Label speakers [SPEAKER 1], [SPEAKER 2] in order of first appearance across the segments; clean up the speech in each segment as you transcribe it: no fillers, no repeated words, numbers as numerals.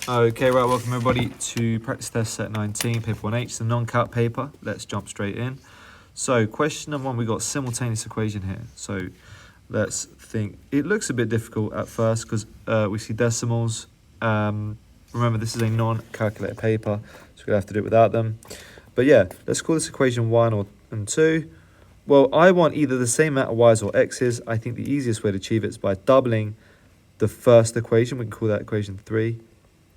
[SPEAKER 1] Okay, right, welcome everybody to practice test set 19, paper 1H, the non-calc paper. Let's jump straight in. So question number one, we got simultaneous equation here. So let's think. It looks a bit difficult at first because we see decimals. Remember, this is a non-calculated paper, so we're going to have to do it without them. But yeah, let's call this equation 1 and 2. Well, I want either the same amount of y's or x's. I think the easiest way to achieve it is by doubling the first equation. We can call that equation 3.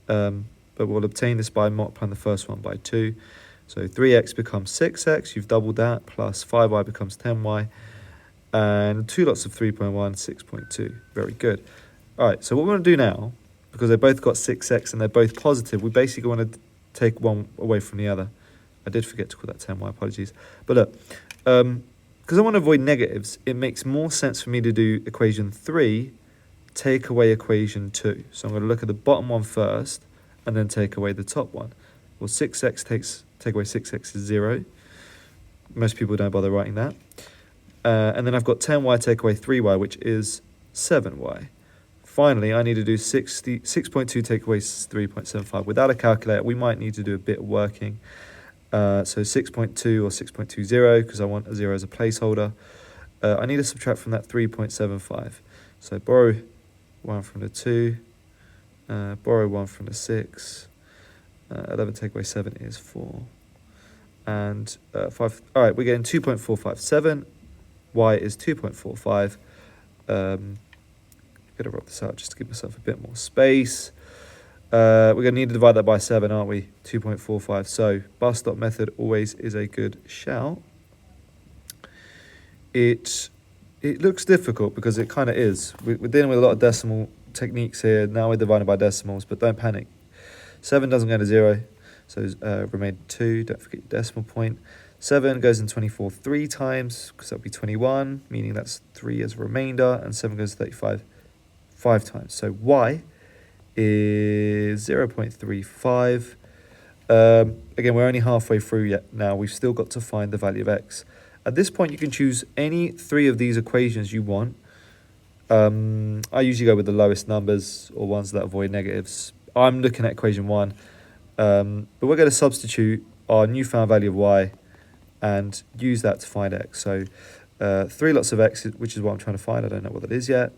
[SPEAKER 1] But we'll obtain this by multiplying the first one by 2. So 3x becomes 6x, you've doubled that, plus 5y becomes 10y, and two lots of 3.1, 6.2. Very good. All right, so what we're going to do now, because they both got 6x and they're both positive, we basically want to take one away from the other. I did forget to call that 10y, apologies. But look, because I want to avoid negatives, it makes more sense for me to do equation 3, take away equation 2. So I'm going to look at the bottom one first and then take away the top one. Well, 6x take away 6x is 0. Most people don't bother writing that. And then I've got 10y take away 3y, which is 7y. Finally, I need to do 6.2 take away 3.75. Without a calculator, we might need to do a bit of working. So 6.2 or 6.20, because I want a 0 as a placeholder. I need to subtract from that 3.75. So borrow 1 from the 2, borrow 1 from the 6, 11 take away 7 is 4, and 5. All right, we're getting 2.457, y is 2.45. I'm going to rub this out just to give myself a bit more space. We're going to need to divide that by 7, aren't we? 2.45. So bus stop method always is a good shout. It looks difficult because it kind of is. We're dealing with a lot of decimal techniques here. Now we're dividing by decimals, but don't panic. 7 doesn't go to 0, so remainder 2. Don't forget your decimal point. 7 goes in 24 3 times, because that would be 21, meaning that's 3 as a remainder, and 7 goes to 35 5 times. So y is 0.35. Again, we're only halfway through yet now. We've still got to find the value of x. At this point, you can choose any 3 of these equations you want. I usually go with the lowest numbers or ones that avoid negatives. I'm looking at equation 1, but we're going to substitute our newfound value of y and use that to find x. So 3 lots of x, which is what I'm trying to find. I don't know what that is yet.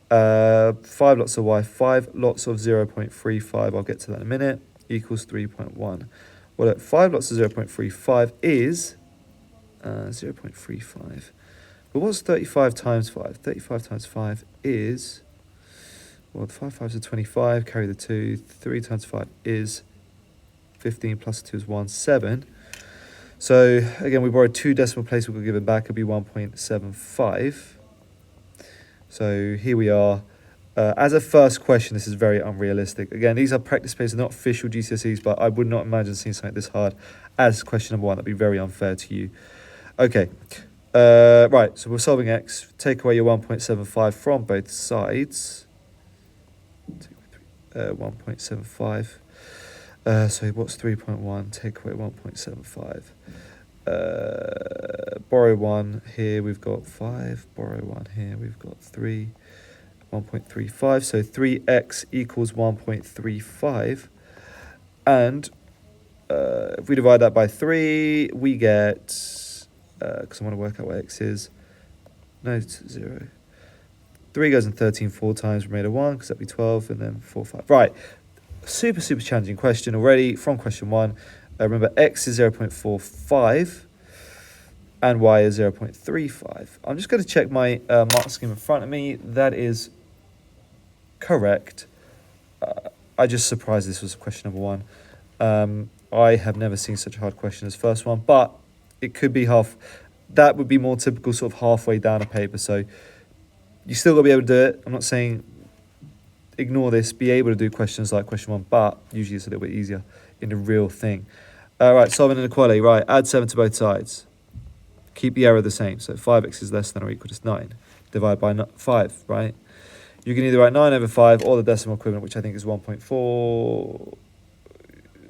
[SPEAKER 1] 5 lots of y, 5 lots of 0.35, I'll get to that in a minute, equals 3.1. Well, look, 5 lots of 0.35 is 0.35. But what's 35 times 5? 35 times 5 is, well, 5 5s are 25, carry the 2, 3 times 5 is 15, plus 2 is 1, 7. So, again, we borrowed 2 decimal places, we'll give it back, it'll be 1.75. So here we are. As a first question, this is very unrealistic. Again, these are practice papers, not official GCSEs, but I would not imagine seeing something this hard as question number 1. That'd be very unfair to you. Okay, right, so we're solving x. Take away your 1.75 from both sides. 1.75. So what's 3.1? Take away 1.75. Borrow 1 here, we've got 5. Borrow 1 here, we've got 3. 1.35. So 3x equals 1.35. And if we divide that by 3, we get, because I want to work out what x is. No, it's 0. 3 goes in 13 4 times, remainder 1, because that'd be 12, and then 4, 5. Right, super challenging question already from question 1. Remember, x is 0.45 and y is 0.35. I'm just going to check my mark scheme in front of me. That is correct. I just surprised this was question number 1. I have never seen such a hard question as first one, but it could be half. That would be more typical, sort of halfway down a paper. So you still got to be able to do it. I'm not saying ignore this, be able to do questions like question 1, but usually it's a little bit easier in the real thing. Right, solving an inequality. Right, add 7 to both sides. Keep the error the same. So 5x is less than or equal to 9. Divide by 5, right? You can either write 9 over 5 or the decimal equivalent, which I think is 1.4.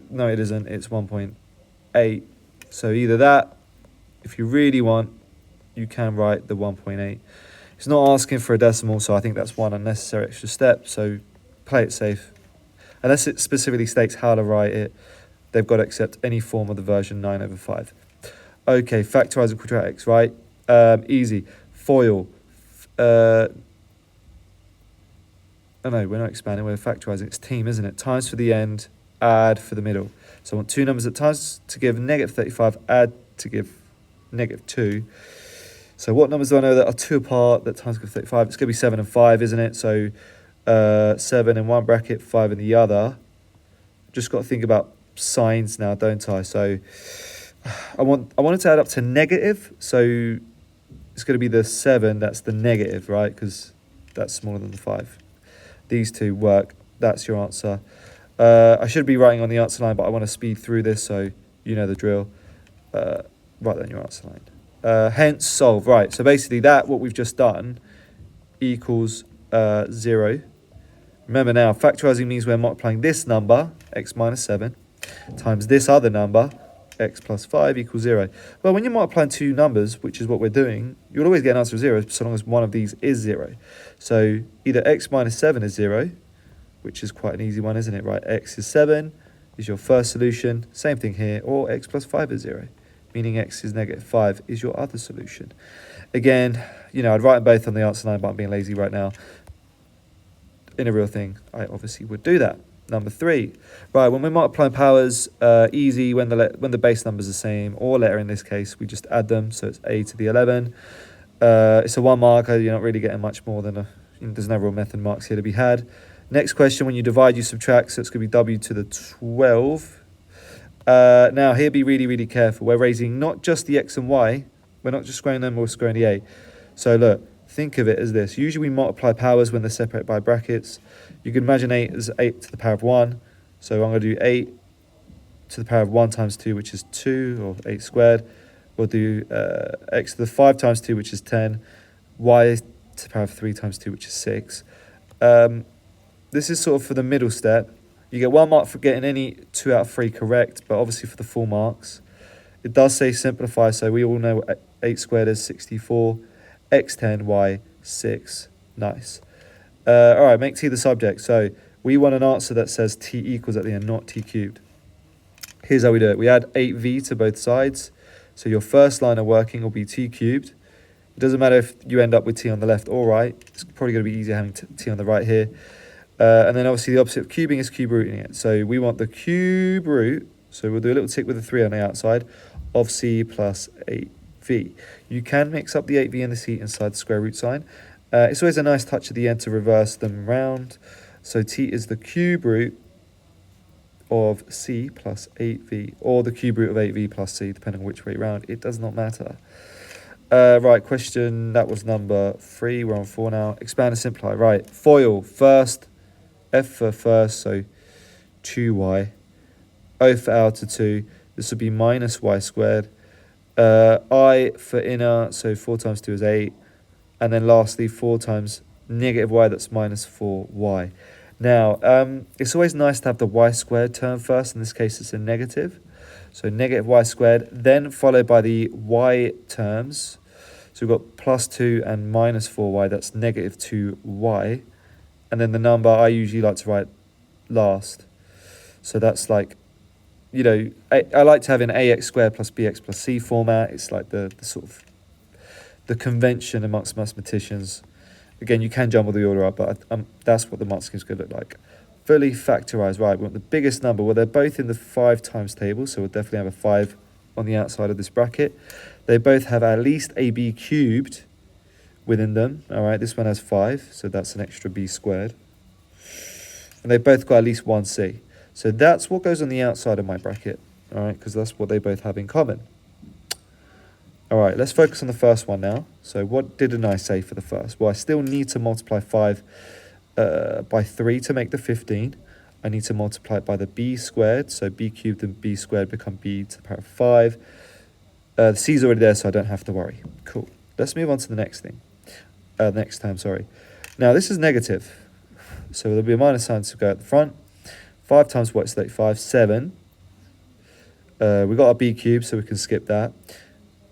[SPEAKER 1] No, it isn't. It's 1.8. So either that, if you really want, you can write the 1.8. It's not asking for a decimal, so I think that's one unnecessary extra step. So play it safe. unless it specifically states how to write it, they've got to accept any form of the version 9 over 5. Okay, factorise and quadratics, right? Easy. FOIL. Oh no, we're not expanding, we're factorising. It's team, isn't it? Times for the end, add for the middle. So I want two numbers that times to give negative 35, add to give negative 2. So what numbers do I know that are 2 apart that times give 35? It's going to be 7 and 5, isn't it? So 7 in one bracket, 5 in the other. Just got to think about signs now, don't I? So I want it to add up to negative. So it's going to be the 7, that's the negative, right? Because that's smaller than the 5. These two work. That's your answer. I should be writing on the answer line, but I want to speed through this, so you know the drill. Write that in your answer line. Hence, solve. Right, so basically that, what we've just done, equals 0. Remember now, factorising means we're multiplying this number, x minus 7, times this other number, x plus 5 equals 0. Well, when you're multiplying two numbers, which is what we're doing, you'll always get an answer of 0 so long as one of these is 0. So either x minus 7 is 0, which is quite an easy one, isn't it? Right, x is 7 is your first solution. Same thing here, or x plus 5 is 0, meaning x is negative 5 is your other solution. Again, you know, I'd write them both on the answer line, but I'm being lazy right now. In a real thing, I obviously would do that. Number 3, right, when we're multiplying powers, easy, when the base number's the same, or letter in this case, we just add them, so it's a to the 11. It's a 1 marker, you're not really getting much more than there's no real method marks here to be had. Next question, when you divide, you subtract, so it's going to be w to the 12. Now, here be really, really careful. We're raising not just the x and y, we're not just squaring them, we're squaring the a. So look, think of it as this. Usually we multiply powers when they're separated by brackets. You can imagine 8 as 8 to the power of 1. So I'm going to do 8 to the power of 1 times 2, which is 2, or 8 squared. We'll do x to the 5 times 2, which is 10. Y to the power of 3 times 2, which is 6. This is sort of for the middle step. You get 1 mark for getting any 2 out of 3 correct, but obviously for the full marks. It does say simplify, so we all know 8 squared is 64. X 10, y 6. Nice. All right, make t the subject. So we want an answer that says t equals at the end, not t cubed. Here's how we do it. We add 8v to both sides. So your first line of working will be t cubed. It doesn't matter if you end up with t on the left or right. It's probably going to be easier having t on the right here. And then obviously the opposite of cubing is cube rooting it. So we want the cube root. So we'll do a little tick with a 3 on the outside of c plus 8v. You can mix up the 8v and the c inside the square root sign. It's always a nice touch at the end to reverse them round. So t is the cube root of c plus 8v, or the cube root of 8v plus c, depending on which way round. It does not matter. Right, question, that was number 3. We're on 4 now. Expand and simplify. Right, FOIL, first, F for first, so 2y. O for outer 2. This would be minus y squared. I for inner, so 4 times 2 is 8. And then lastly, 4 times negative y, that's minus 4y. Now, it's always nice to have the y squared term first. In this case, it's a negative. So negative y squared, then followed by the y terms. So we've got plus 2 and minus 4y, that's negative 2y. And then the number I usually like to write last. So that's like, you know, I like to have an ax squared plus bx plus c format. It's like the sort of the convention amongst mathematicians. Again, you can jumble the order up, but that's what the mark scheme is going to look like. Fully factorised, right, we want the biggest number. Well, they're both in the 5 times table, so we'll definitely have a 5 on the outside of this bracket. They both have at least a b cubed within them. All right, this one has 5, so that's an extra b squared. And they've both got at least one c. So that's what goes on the outside of my bracket, all right, because that's what they both have in common. All right, let's focus on the first one now. So what didn't I say for the first? Well, I still need to multiply 5 by 3 to make the 15. I need to multiply it by the b squared, so b cubed and b squared become b to the power of 5. The c's already there, so I don't have to worry. Cool. Let's move on to the next thing. Next time, sorry. Now, this is negative. So there'll be a minus sign to go at the front. 5 times what is 35? 7. We've got our b cubed, so we can skip that.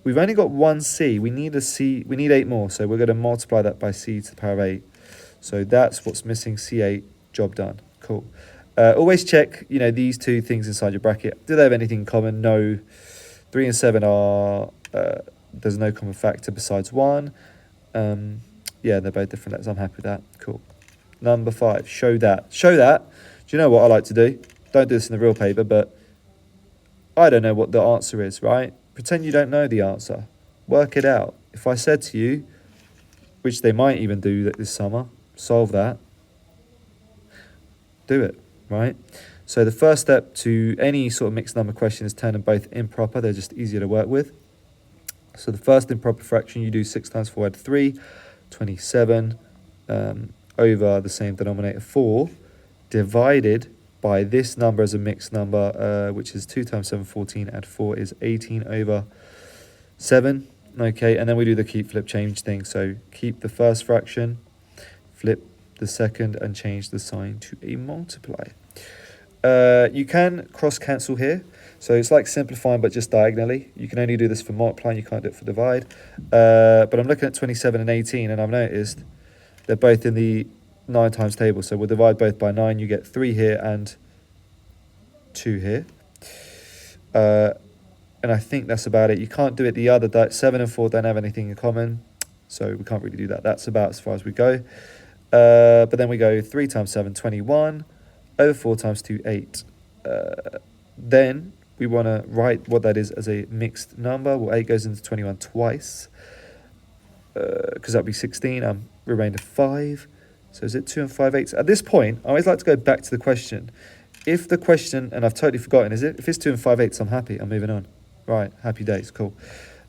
[SPEAKER 1] We've only got one c. We need a c. We need 8 more, so we're going to multiply that by c to the power of 8. So that's what's missing, c8. Job done. Cool. Always check, these two things inside your bracket. Do they have anything in common? No. 3 and 7 are, there's no common factor besides 1. Yeah, they're both different letters. I'm happy with that. Cool. Number 5, show that. Show that. Do you know what I like to do? Don't do this in the real paper, but I don't know what the answer is, right? Pretend you don't know the answer. Work it out. If I said to you, which they might even do this summer, solve that. Do it, right? So the first step to any sort of mixed number question is turn them both improper. They're just easier to work with. So the first improper fraction, you do 6 times 4 add 3, 27, over the same denominator 4, divided by this number as a mixed number, which is 2 times 7, 14, add 4 is 18 over 7. Okay, and then we do the keep, flip, change thing. So keep the first fraction, flip the second, and change the sign to a multiply. You can cross cancel here. So it's like simplifying, but just diagonally. You can only do this for multiplying, you can't do it for divide. But I'm looking at 27 and 18, and I've noticed they're both in the 9 times table. So we'll divide both by 9. You get 3 here and 2 here. And I think that's about it. You can't do it the other. 7 and 4 don't have anything in common, so we can't really do that. That's about as far as we go. But then we go 3 times 7, 21, over 4 times 2, 8. Then we want to write what that is as a mixed number. Well, 8 goes into 21 twice, because that would be 16. Remainder 5. So is it 2 and 5/8? At this point, I always like to go back to the question. If the question, and I've totally forgotten, if it's 2 and 5/8, I'm happy. I'm moving on. Right, happy days, cool.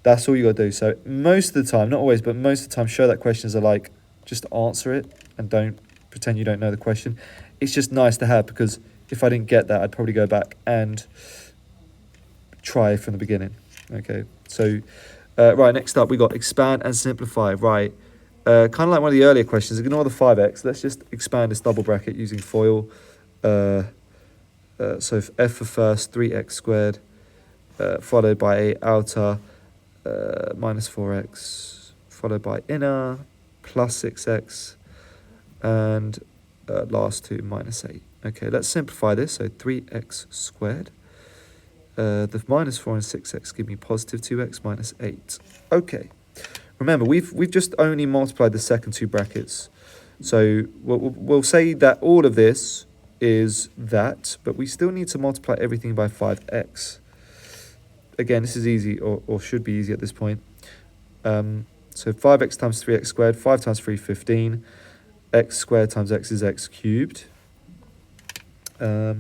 [SPEAKER 1] That's all you got to do. So most of the time, not always, but most of the time, show that questions are like, just answer it and don't pretend you don't know the question. It's just nice to have, because if I didn't get that, I'd probably go back and try from the beginning. Okay, so right, next up we got expand and simplify. Right, kind of like one of the earlier questions, ignore the 5x. Let's just expand this double bracket using FOIL. So f for first, 3x squared, followed by a outer minus 4x, followed by inner plus 6x, and last two minus 8. Okay, let's simplify this. So 3x squared. The minus 4 and 6x give me positive 2x minus 8. Okay, remember we've just only multiplied the second two brackets. So we'll say that all of this is that, but we still need to multiply everything by 5x. Again, this is easy, or should be easy at this point. So 5x times 3x squared, 5 times 3, 15. X squared times x is x cubed. Let's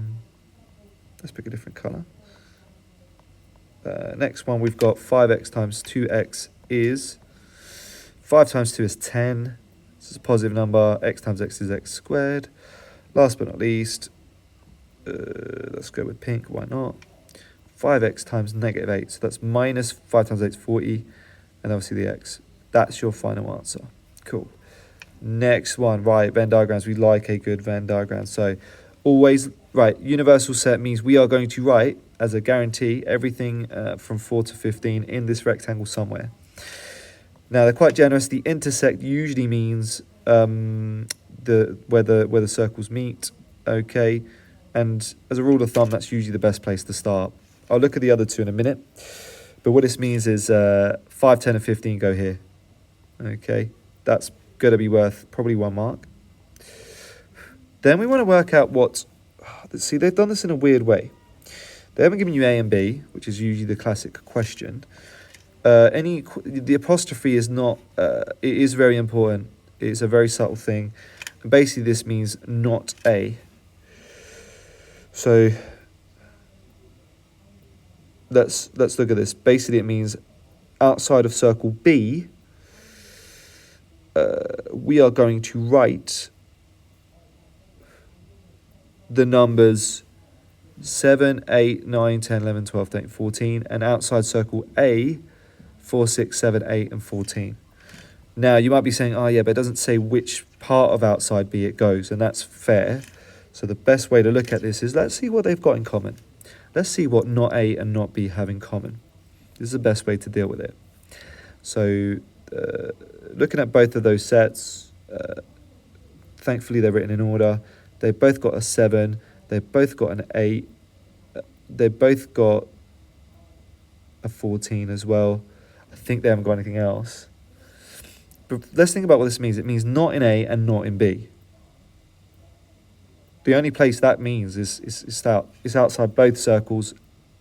[SPEAKER 1] pick a different colour. Next one, we've got 5x times 2x is 5 times 2 is 10. This is a positive number. X times x is x squared. Last but not least, let's go with pink. Why not? 5x times negative 8. So that's minus 5 times 8 is 40. And obviously the x. That's your final answer. Cool. Next one, right, Venn diagrams. We like a good Venn diagram. So always, right, universal set means we are going to write, as a guarantee, everything from 4 to 15 in this rectangle somewhere. Now, they're quite generous. The intersect usually means where the circles meet, okay? And as a rule of thumb, that's usually the best place to start. I'll look at the other two in a minute. But what this means is 5, 10, and 15 go here, okay? That's going to be worth probably 1 mark. Then we want to work out what... See, they've done this in a weird way. They haven't given you A and B, which is usually the classic question. The apostrophe is not... it is very important. It's a very subtle thing. And basically, this means not A. So let's look at this. Basically, it means outside of circle B, we are going to write the numbers 7, 8, 9, 10, 11, 12, 13, 14, and outside circle A, 4, 6, 7, 8, and 14. Now, you might be saying, oh yeah, but it doesn't say which part of outside B it goes, and that's fair. So the best way to look at this is, let's see what they've got in common. Let's see what not A and not B have in common. This is the best way to deal with it. So looking at both of those sets, thankfully they're written in order. They've both got a 7. They've both got an 8. They've both got a 14 as well. I think they haven't got anything else. But let's think about what this means. It means not in A and not in B. The only place that means is outside both circles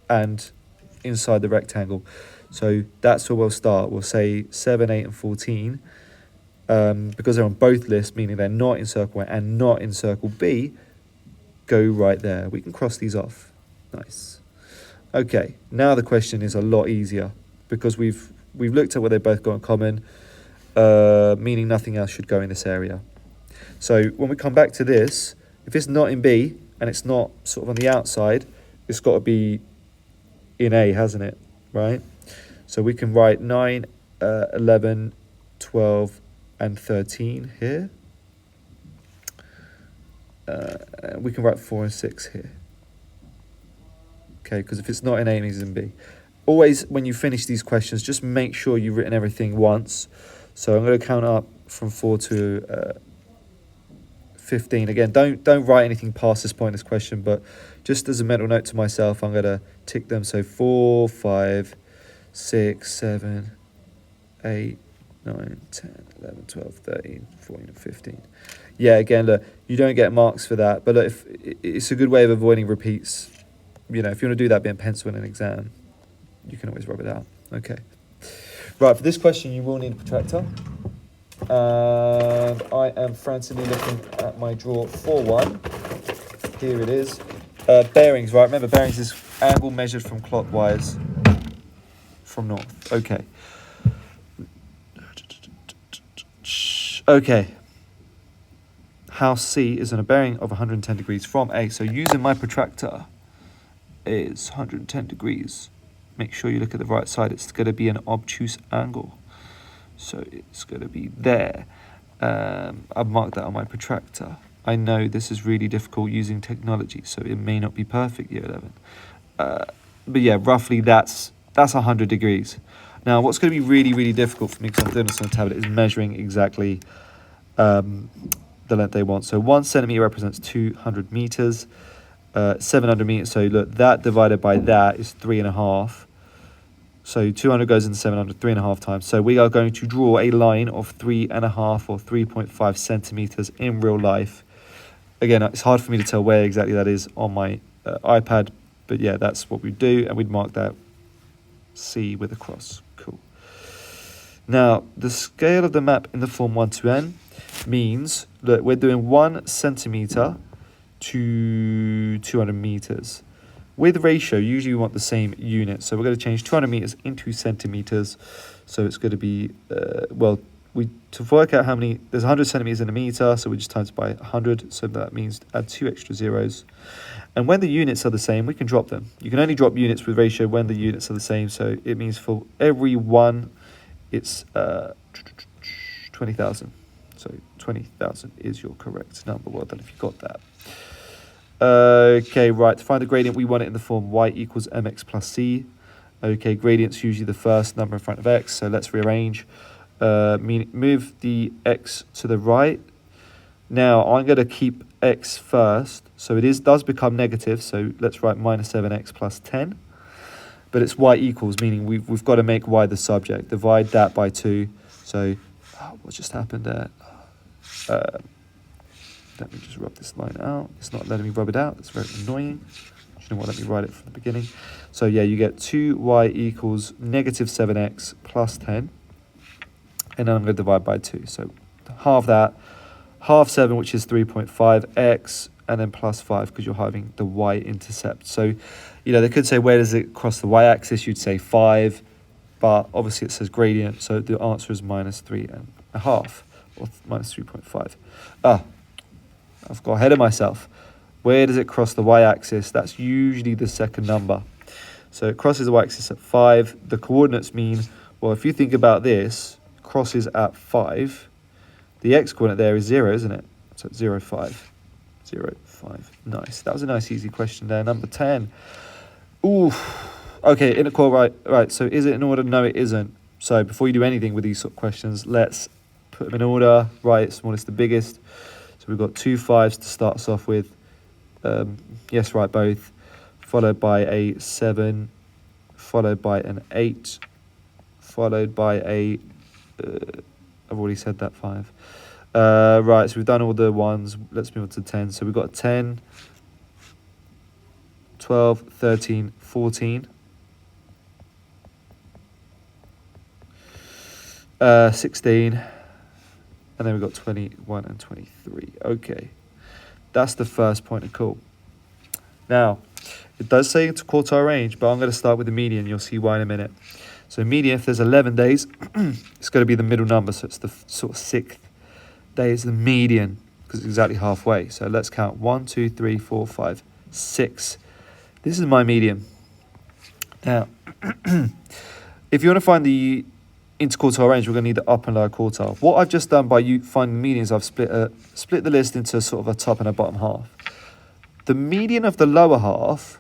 [SPEAKER 1] and inside the rectangle. So that's where we'll start. We'll say 7, 8, and 14. Because they're on both lists, meaning they're not in circle A and not in circle B, go right there. We can cross these off. Nice. Okay, now the question is a lot easier because we've looked at what they both got in common, meaning nothing else should go in this area. So when we come back to this, if it's not in B and it's not sort of on the outside, it's got to be in A, hasn't it? Right? So we can write 9, 11, 12, and 13 here. We can write 4 and 6 here. Okay, because if it's not in A, it means it's in B. Always, when you finish these questions, just make sure you've written everything once. So I'm going to count up from 4 to 15. Again, don't write anything past this point in this question, but just as a mental note to myself, I'm going to tick them. So 4, 5, 6, 7, 8, 9, 10, 11, 12, 13, 14, and 15. Yeah, again, look, you don't get marks for that, but look, if it's a good way of avoiding repeats. You know, if you want to do that being pencil in an exam, you can always rub it out. Okay. Right, for this question, you will need a protractor. And I am frantically looking at my drawer for one. Here it is. Bearings, right? Remember, bearings is angle measured from clockwise from north. Okay. Okay. House C is on a bearing of 110 degrees from A. So using my protractor is 110 degrees. Make sure you look at the right side. It's going to be an obtuse angle. So it's going to be there. I've marked that on my protractor. I know this is really difficult using technology, so it may not be perfect, year 11. But yeah, roughly that's 100 degrees. Now, what's going to be really, really difficult for me, because I'm doing this on a tablet, is measuring exactly the length they want. So 1 centimeter represents 200 meters. 700 meters, so look, that divided by that is 3.5. So 200 goes into 700, 3.5 times. So we are going to draw a line of 3.5 or 3.5 centimeters in real life. Again, it's hard for me to tell where exactly that is on my iPad, but yeah, that's what we do, and we'd mark that C with a cross. Cool. Now, the scale of the map in the form 1 to n means that we're doing 1 centimeter to 200 meters. With ratio, usually we want the same unit. So we're going to change 200 meters into centimeters. So it's going to be, to work out how many, there's 100 centimeters in a meter, so we just times by 100. So that means add 2 extra zeros. And when the units are the same, we can drop them. You can only drop units with ratio when the units are the same. So it means for every one, it's 20,000. So 20,000 is your correct number. Well done if you got that. Okay, right, to find the gradient, we want it in the form y equals mx plus c. Okay, gradient's usually the first number in front of x, so let's rearrange. Move the x to the right. Now, I'm going to keep x first, so it does become negative, so let's write minus 7x plus 10. But it's y equals, meaning we've got to make y the subject. Divide that by 2, so what just happened there? Let me just rub this line out. It's not letting me rub it out. It's very annoying. Do you know what? Let me write it from the beginning. So yeah, you get 2y equals negative 7x plus 10. And then I'm going to divide by 2. So half that, half 7, which is 3.5x, and then plus 5 because you're having the y-intercept. So, you know, they could say, where does it cross the y-axis? You'd say 5, but obviously it says gradient, so the answer is minus 3.5, or minus 3.5. I've got ahead of myself. Where does it cross the y-axis? That's usually the second number. So it crosses the y-axis at 5. The coordinates mean, well, if you think about this, crosses at 5. The x-coordinate there is 0, isn't it? So it's 0, 5. 0, 5. Nice. That was a nice, easy question there. Number 10. Ooh. Okay, inequal, right. So is it in order? No, it isn't. So before you do anything with these sort of questions, let's put them in order. Right, smallest to biggest. We've got 2 5s to start us off with. Yes, right, both. Followed by a 7, followed by an 8, followed by a, I've already said that, 5. Right, so we've done all the ones. Let's move on to 10. So we've got 10, 12, 13, 14. 16, and then we've got 21 and 23. Okay, that's the first point of call. Now, it does say it's a quartile range, but I'm going to start with the median. You'll see why in a minute. So median, if there's 11 days, it's going to be the middle number, so it's the sort of 6th day is the median, because it's exactly halfway. So let's count 1, 2, 3, 4, 5, 6. This is my median. Now, if you want to find the interquartile range, we're going to need the upper and lower quartile. What I've just done by you finding the medians, I've split the list into sort of a top and a bottom half. The median of the lower half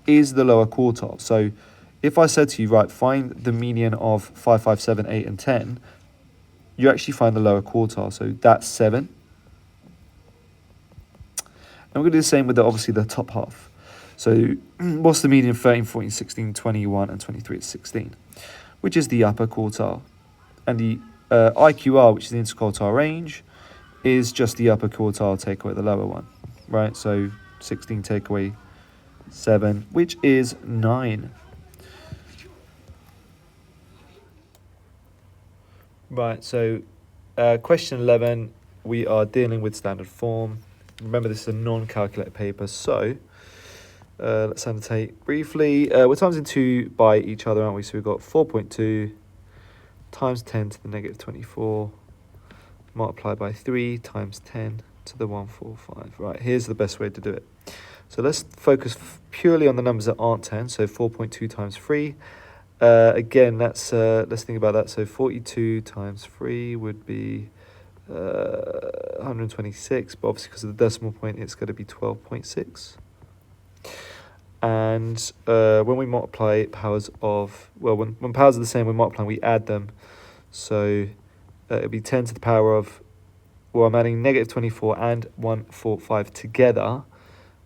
[SPEAKER 1] is the lower quartile. So if I said to you, right, find the median of 5, 5, 7, 8, and 10, you actually find the lower quartile. So that's 7. And we're going to do the same with obviously the top half. So what's the median of 13, 14, 16, 21, and 23? It's 16. Which is the upper quartile. And the IQR, which is the interquartile range, is just the upper quartile take away the lower one, right? So 16 take away 7, which is 9. Right, so question 11, we are dealing with standard form. Remember, this is a non-calculated paper, so let's annotate briefly. We're timesing 2 by each other, aren't we? So we've got 4.2 times 10 to the negative 24 multiplied by 3 times 10 to the 145. Right, here's the best way to do it. So let's focus purely on the numbers that aren't 10. So 4.2 times 3. Again, that's let's think about that. So 42 times 3 would be 126, but obviously because of the decimal point, it's going to be 12.6. And when we multiply powers of, well, when powers are the same, we're multiplying, we add them. So it'll be 10 to the power of, well, I'm adding negative 24 and 145 together.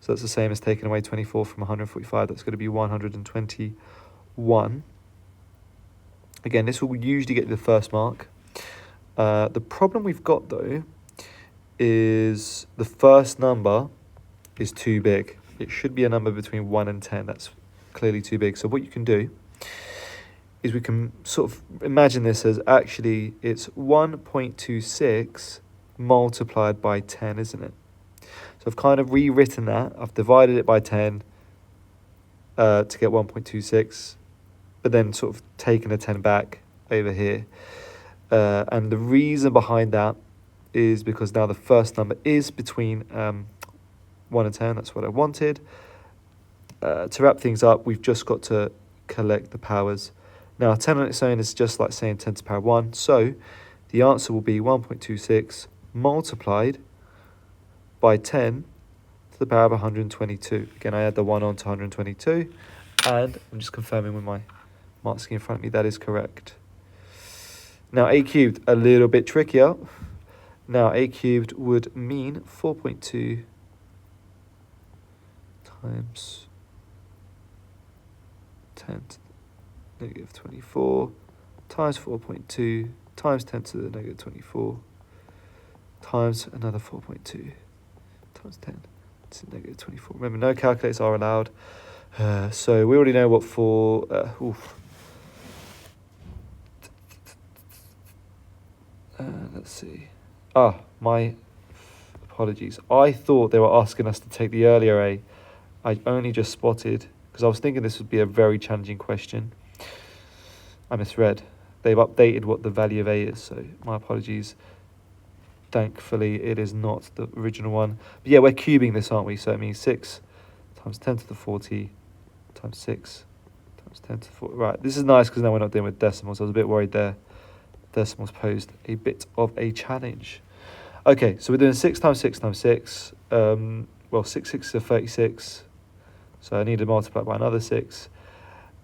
[SPEAKER 1] So that's the same as taking away 24 from 145. That's going to be 121. Again, this will usually get you the first mark. The problem we've got, though, is the first number is too big. It should be a number between 1 and 10. That's clearly too big. So what you can do is we can sort of imagine this as actually it's 1.26 multiplied by 10, isn't it? So I've kind of rewritten that. I've divided it by 10 to get 1.26, but then sort of taken a 10 back over here. And the reason behind that is because now the first number is between 1 and 10. That's what I wanted. To wrap things up, we've just got to collect the powers. Now, 10 on its own is just like saying 10 to the power 1. So the answer will be 1.26 multiplied by 10 to the power of 122. Again, I add the 1 on to 122. And I'm just confirming with my mark scheme in front of me, that is correct. Now, a cubed, a little bit trickier. Now, a cubed would mean 4.2 times 10 to the negative 24 times 4.2 times 10 to the negative 24 times another 4.2 times 10 to the negative 24. Remember, no calculators are allowed. So we already know what let's see. My apologies. I thought they were asking us to take the earlier A. I only just spotted, because I was thinking this would be a very challenging question. I misread. They've updated what the value of A is, so my apologies. Thankfully, it is not the original one. But yeah, we're cubing this, aren't we? So it means 6 times 10 to the 40 times 6 times 10 to the 40. Right, this is nice because now we're not dealing with decimals. I was a bit worried there. Decimals posed a bit of a challenge. Okay, so we're doing 6 times 6 times 6. Well, 6 6 is 36. So I need to multiply by another 6.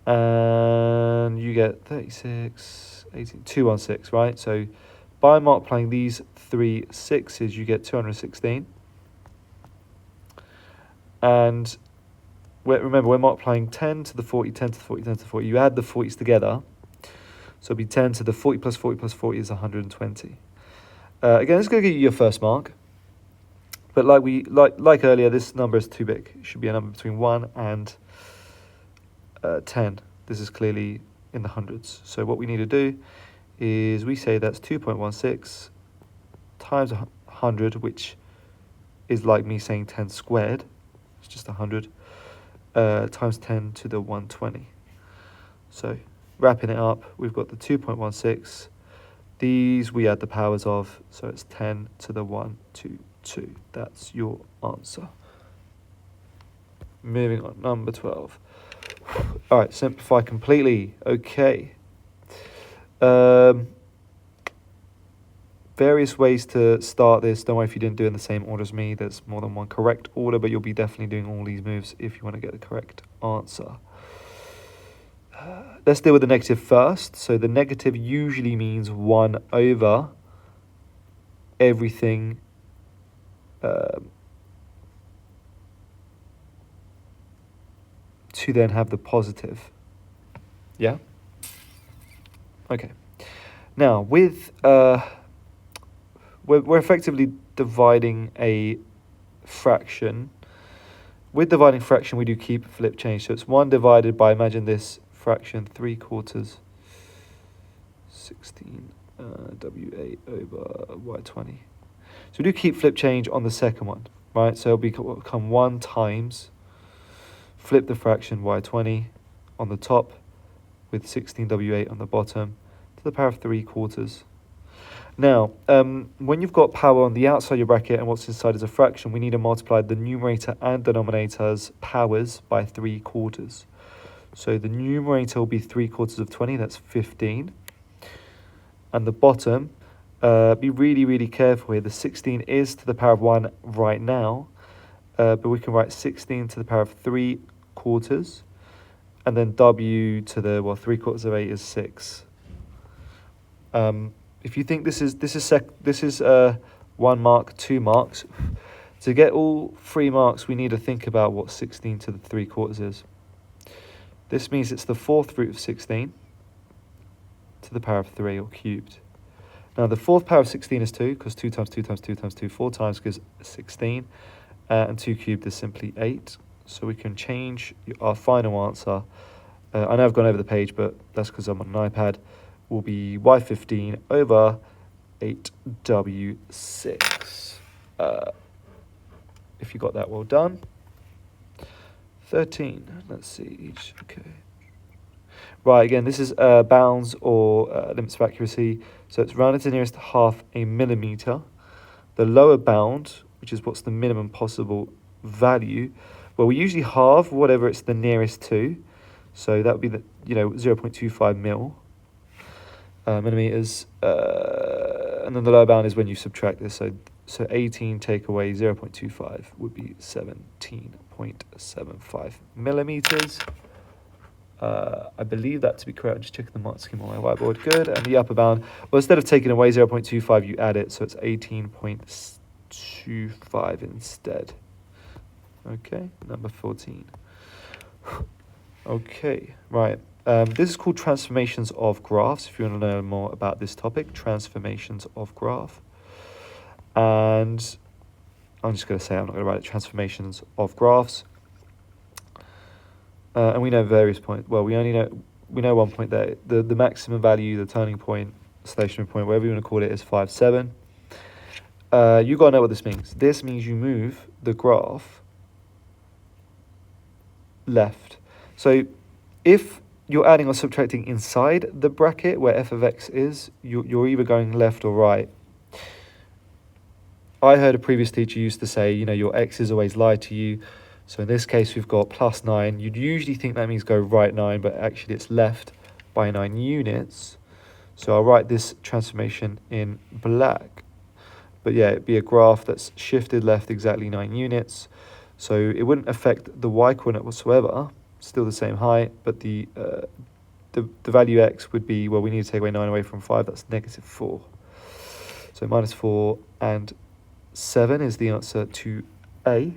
[SPEAKER 1] And you get 36, 18, 216, right? So by multiplying these 3 6s, you get 216. And remember, we're multiplying 10 to the 40, 10 to the 40, 10 to the 40. You add the 40s together. So it'll be 10 to the 40 plus 40 plus 40 is 120. Again, this is going to give you your first mark. But like earlier, this number is too big. It should be a number between 1 and 10. This is clearly in the hundreds. So what we need to do is we say that's 2.16 times 100, which is like me saying 10 squared. It's just 100 times 10 to the 120. So wrapping it up, we've got the 2.16. These we add the powers of, so it's 10 to the 122. That's your answer. Moving on, number 12. All right, simplify completely. Okay. Various ways to start this. Don't worry if you didn't do it in the same order as me. There's more than one correct order, but you'll be definitely doing all these moves if you want to get the correct answer. Let's deal with the negative first. So the negative usually means 1 over everything to then have the positive. Yeah? Okay. Now, with we're effectively dividing a fraction. With dividing fraction, we do keep, flip, change. So it's 1 divided by, imagine this fraction, 3/4, 16 W8 over Y20. So we do keep, flip, change on the second one, right? So it'll become 1 times, flip the fraction Y20 on the top with 16 W8 on the bottom to the power of 3/4. Now, when you've got power on the outside of your bracket and what's inside is a fraction, we need to multiply the numerator and denominator's powers by 3/4. So the numerator will be 3/4 of 20, that's 15. And the bottom, be really, really careful here. The 16 is to the power of 1 right now, but we can write 16 to the power of 3/4. And then W to the, 3/4 of 8 is 6. If you think this is 1 mark, 2 marks, to get all 3 marks, we need to think about what 16 to the 3/4 is. This means it's the 4th root of 16 to the power of 3, or cubed. Now the 4th power of 16 is 2, because 2 times 2 times 2 times 2, 4 times gives 16, and 2 cubed is simply 8. So we can change our final answer. I know I've gone over the page, but that's because I'm on an iPad. Will be Y15 over 8W6. If you got that, well done. 13, let's see each, okay. Right, again, this is bounds or limits of accuracy. So it's rounded to the nearest half a millimeter. The lower bound, which is what's the minimum possible value, well, we usually halve whatever it's the nearest to. So that would be the 0.25 millimeters, and then the lower bound is when you subtract this. So 18 take away 0.25 would be 17.75 millimeters. I believe that to be correct. I'm just checking the mark scheme on my whiteboard. Good. And the upper bound, well, instead of taking away 0.25, you add it, so it's 18.25 instead. Okay, number 14. Okay, right. This is called transformations of graphs. If you want to know more about this topic, transformations of graph. And I'm just going to say, I'm not going to write it, transformations of graphs. And we know various points. Well, we know 1 point there. The maximum value, the turning point, stationary point, whatever you want to call it, is 5, 7. You got to know what this means. This means you move the graph left. So if you're adding or subtracting inside the bracket where f of x is, you're either going left or right. I heard a previous teacher used to say, your x's always lie to you. So in this case, we've got plus 9. You'd usually think that means go right 9, but actually it's left by 9 units. So I'll write this transformation in black. But yeah, it'd be a graph that's shifted left exactly 9 units. So it wouldn't affect the y coordinate whatsoever. Still the same height, but the value x would be, well, we need to take away 9 away from 5. That's negative 4. So minus 4 and 7 is the answer to A.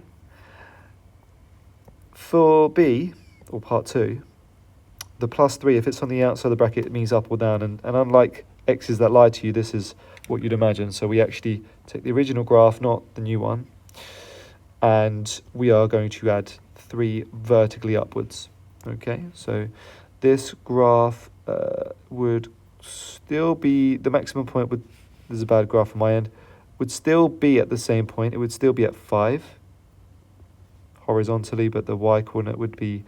[SPEAKER 1] for B, or part 2, the plus 3, if it's on the outside of the bracket, it means up or down. And unlike x's that lie to you, this is what you'd imagine. So we actually take the original graph, not the new one, and we are going to add 3 vertically upwards. Okay, so this graph would still be, the maximum point would, this is a bad graph on my end, would still be at the same point. It would still be at 5 horizontally, but the y coordinate would be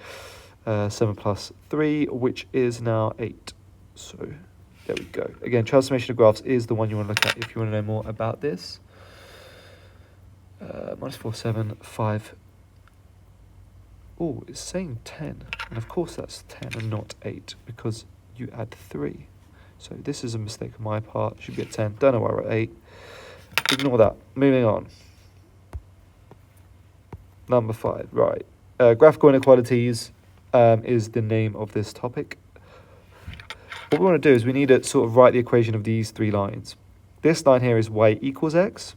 [SPEAKER 1] 7 plus 3, which is now 8. So there we go. Again, transformation of graphs is the one you want to look at if you want to know more about this. Minus 4, 7, 5. Oh, it's saying 10. And of course that's 10 and not 8 because you add 3. So this is a mistake on my part. Should be at 10. Don't know why we're at 8. Ignore that. Moving on. Number 5. Right. Graphical inequalities is the name of this topic. What we want to do is we need to sort of write the equation of these 3 lines. This line here is y equals x.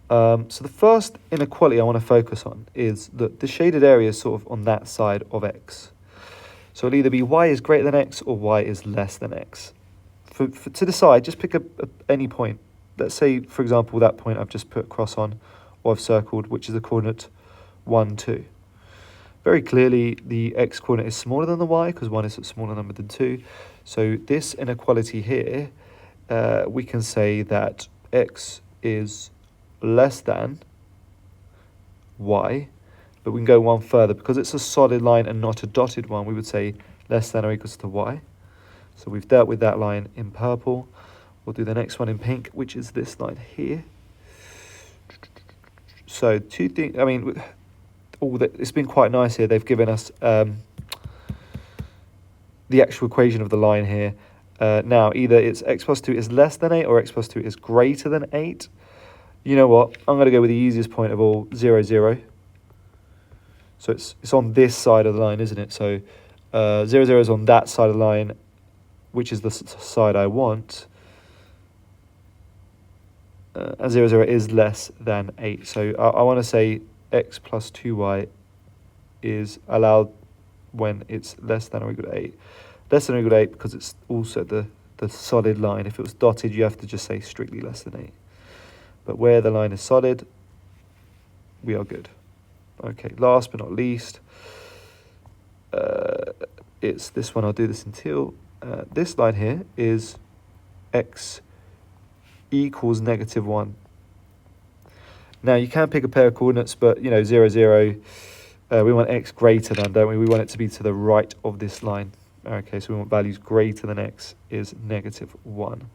[SPEAKER 1] So the first inequality I want to focus on is that the shaded area is sort of on that side of x. So it'll either be y is greater than x or y is less than x. To decide, just pick any point. Let's say, for example, that point I've just put a cross on, or I've circled, which is the coordinate 1, 2. Very clearly, the x coordinate is smaller than the y, because 1 is a smaller number than 2. So this inequality here, we can say that x is less than y, but we can go one further. Because it's a solid line and not a dotted one, we would say less than or equals to y. So we've dealt with that line in purple. We'll do the next one in pink, which is this line here. So 2 things, I mean, it's been quite nice here. They've given us the actual equation of the line here. Now, either it's x plus 2 is less than 8 or x plus 2 is greater than 8. You know what? I'm going to go with the easiest point of all, 0, 0. So it's on this side of the line, isn't it? So 0, 0 is on that side of the line, which is the side I want. And 0, 0 is less than 8. So I want to say x plus 2y is allowed when it's less than or equal to 8. Less than or equal to 8 because it's also the solid line. If it was dotted, you have to just say strictly less than 8. But where the line is solid, we are good. Okay, last but not least, it's this one. I'll do this in teal. This line here is x equals -1. Now, you can pick a pair of coordinates, but, 0, 0, we want x greater than, don't we? We want it to be to the right of this line. Okay, so we want values greater than x is -1,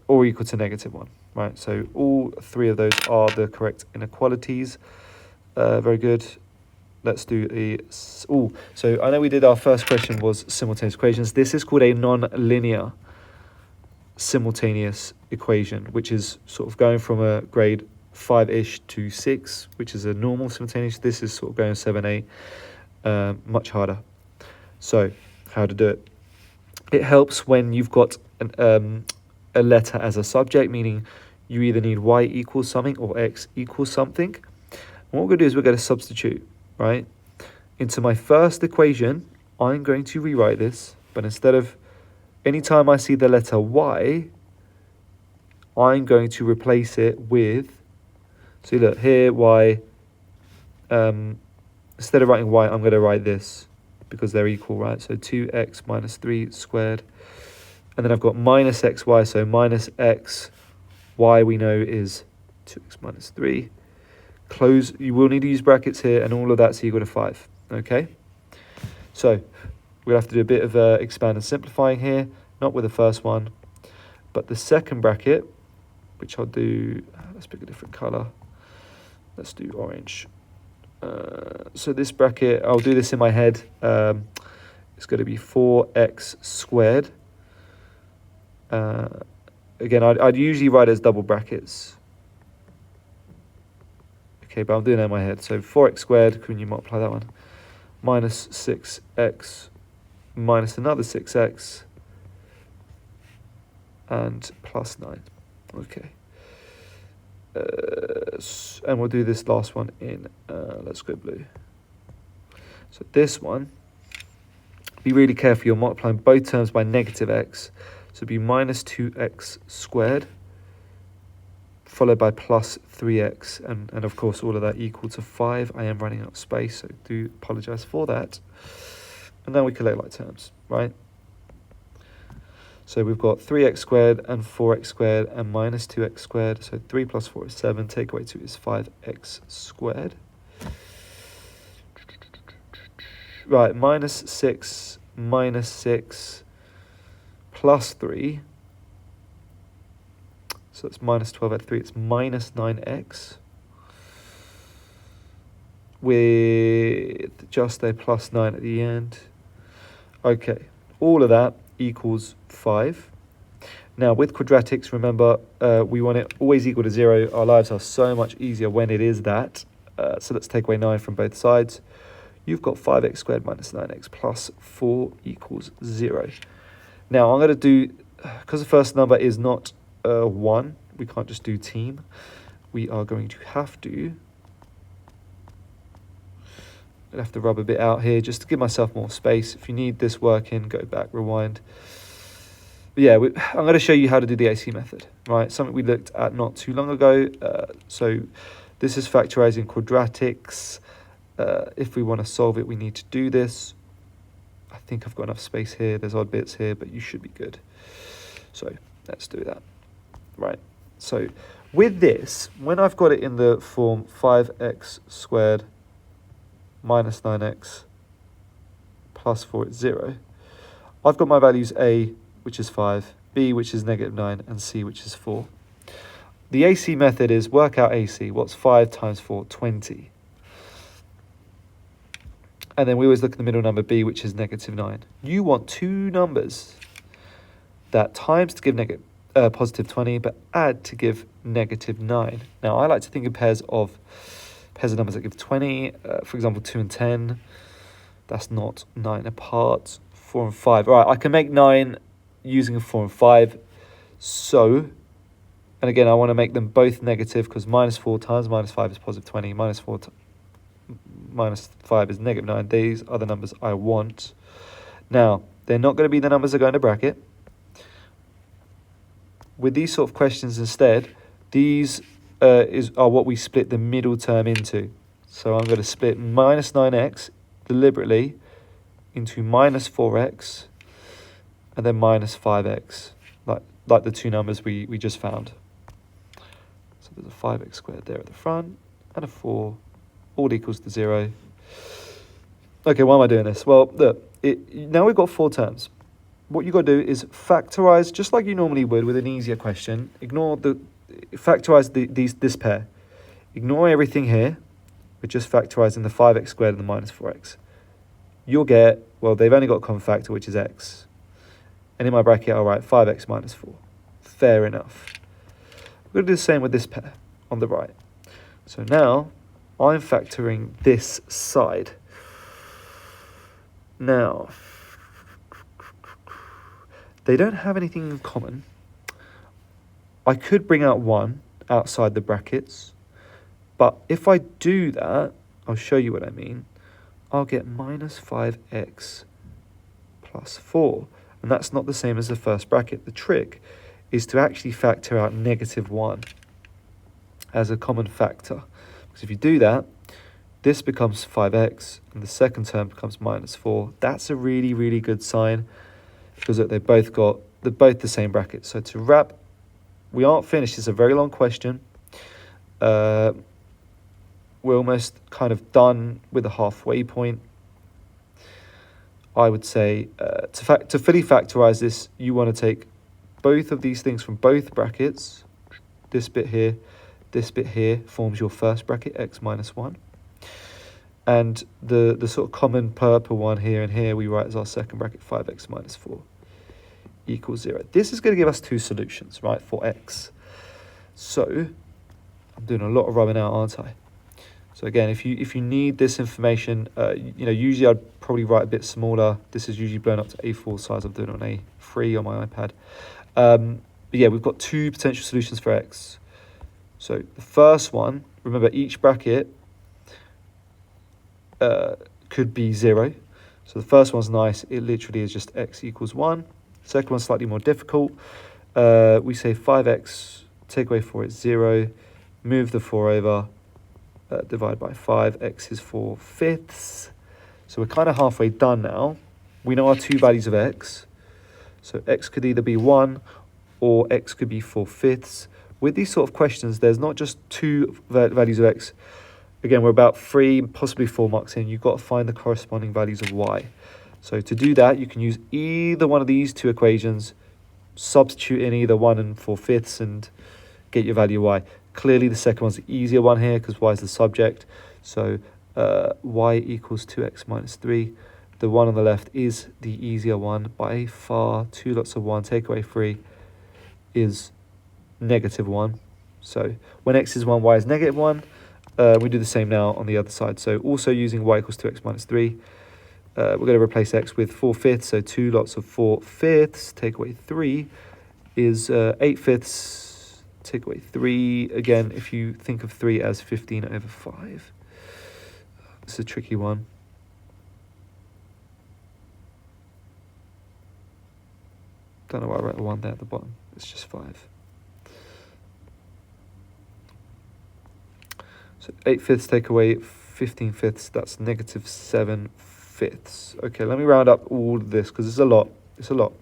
[SPEAKER 1] or equal to -1, right? So all 3 of those are the correct inequalities. Very good. Let's do so I know we did our first question was simultaneous equations. This is called a non-linear simultaneous equation, which is sort of going from a grade 5-ish to 6, which is a normal simultaneous. This is sort of going 7, 8, much harder. So how to do it? It helps when you've got a letter as a subject, meaning you either need y equals something or x equals something. And what we're going to do is we're going to substitute, right? Into my first equation, I'm going to rewrite this, but instead of anytime I see the letter y, I'm going to replace it with, see, look, here, y, instead of writing y, I'm going to write this, because they're equal, right? So 2x minus 3 squared. And then I've got minus xy, so minus x, y we know is 2x minus 3. Close, you will need to use brackets here, and all of that's equal to 5, okay? So we'll have to do a bit of expand and simplifying here, not with the first one, but the second bracket, which I'll do, let's pick a different color. Let's do orange. So this bracket, I'll do this in my head. It's going to be 4x squared. Again, I'd usually write as double brackets. Okay, but I'm doing it in my head. So 4x squared, can you multiply that one? Minus 6x minus another 6x and plus 9. Okay. And we'll do this last one in, let's go blue. So this one, be really careful, you're multiplying both terms by negative x. So it'd be minus 2x squared, followed by plus 3x, and of course all of that equal to 5. I am running out of space, so do apologise for that. And then we collect like terms, right? So we've got 3x squared and 4x squared and minus 2x squared. So 3 plus 4 is 7. Take away 2 is 5x squared. Right, minus 6 plus 3. So it's minus 12 at 3. It's minus 9x. With just a plus 9 at the end. Okay, all of that equals 5. Now with quadratics, remember, we want it always equal to 0. Our lives are so much easier when it is that. So let's take away 9 from both sides. You've got 5x squared minus 9x plus 4 equals 0. Now I'm going to do, because the first number is not 1, we can't just do team. We are going to have to rub a bit out here just to give myself more space. If you need this working, go back, rewind. But yeah, I'm going to show you how to do the AC method, right? Something we looked at not too long ago. So this is factorizing quadratics. If we want to solve it, we need to do this. I think I've got enough space here. There's odd bits here, but you should be good. So let's do that. Right. So with this, when I've got it in the form 5x squared minus 9x plus 4 is 0, I've got my values A, which is 5, B, which is negative 9, and C, which is 4. The AC method is work out AC. What's 5 times 4? 20. And then we always look at the middle number B, which is negative 9. You want two numbers that times to give positive 20, but add to give negative 9. Now, I like to think in pairs of numbers that give 20. For example, 2 and 10. That's not 9 apart. 4 and 5. All right, I can make 9 using a 4 and 5. So, and again, I want to make them both negative because minus 4 times minus 5 is positive 20. Minus 5 is negative 9. These are the numbers I want. Now, they're not going to be the numbers that go in a bracket. With these sort of questions instead, these are what we split the middle term into. So I'm going to split minus 9x deliberately into minus 4x and then minus 5x, like the two numbers we just found. So there's a 5x squared there at the front and a 4, all equals to 0. Okay, why am I doing this? Well, look, now we've got 4 terms. What you've got to do is factorize, just like you normally would with an easier question. Factorize this pair. Ignore everything here. We're just factorizing the 5x squared and the minus 4x. You'll get, well, they've only got a common factor, which is x. And in my bracket, I'll write 5x minus 4. Fair enough. We're going to do the same with this pair on the right. So now, I'm factoring this side. Now, they don't have anything in common. I could bring out 1 outside the brackets, but if I do that, I'll show you what I mean. I'll get minus 5x plus 4, and that's not the same as the first bracket. The trick is to actually factor out negative 1 as a common factor, because if you do that, this becomes 5x, and the second term becomes minus 4. That's a really, really good sign, because look, they're both the same bracket. So to wrap, we aren't finished. It's a very long question. We're almost kind of done with the halfway point. I would say to fully factorize this, you want to take both of these things from both brackets. This bit here forms your first bracket, x minus 1. And the sort of common purple one here and here we write as our second bracket, 5x minus 4 equals 0. This is going to give us 2 solutions, right, for x. So I'm doing a lot of rubbing out, aren't I? So again, if you need this information, usually I'd probably write a bit smaller. This is usually blown up to A4 size. I'm doing it on A3 on my iPad. But yeah, we've got 2 potential solutions for x. So the first one, remember each bracket could be 0. So the first one's nice. It literally is just x equals 1. Second one's slightly more difficult. We say 5x, take away 4 is 0. Move the 4 over, divide by 5. X is 4/5. So we're kind of halfway done now. We know our two values of x. So x could either be 1 or x could be 4/5. With these sort of questions, there's not just two values of x. Again, we're about 3, possibly 4 marks in. You've got to find the corresponding values of y. So to do that, you can use either one of these two equations, substitute in either 1 and 4/5 and get your value y. Clearly, the second one's the easier one here because y is the subject. So y equals 2x minus 3. The one on the left is the easier one by far. 2 lots of 1, take away 3 is -1. So when x is 1, y is -1. We do the same now on the other side. So also using y equals 2x minus 3. We're going to replace x with 4/5. So 2 lots of 4/5, take away 3 is 8/5. Take away 3. Again, if you think of 3 as 15/5. It's a tricky one. Don't know why I wrote a 1 there at the bottom. It's just 5. So 8/5 take away 15/5. That's -7/5. Okay, let me round up all of this because it's a lot. It's a lot.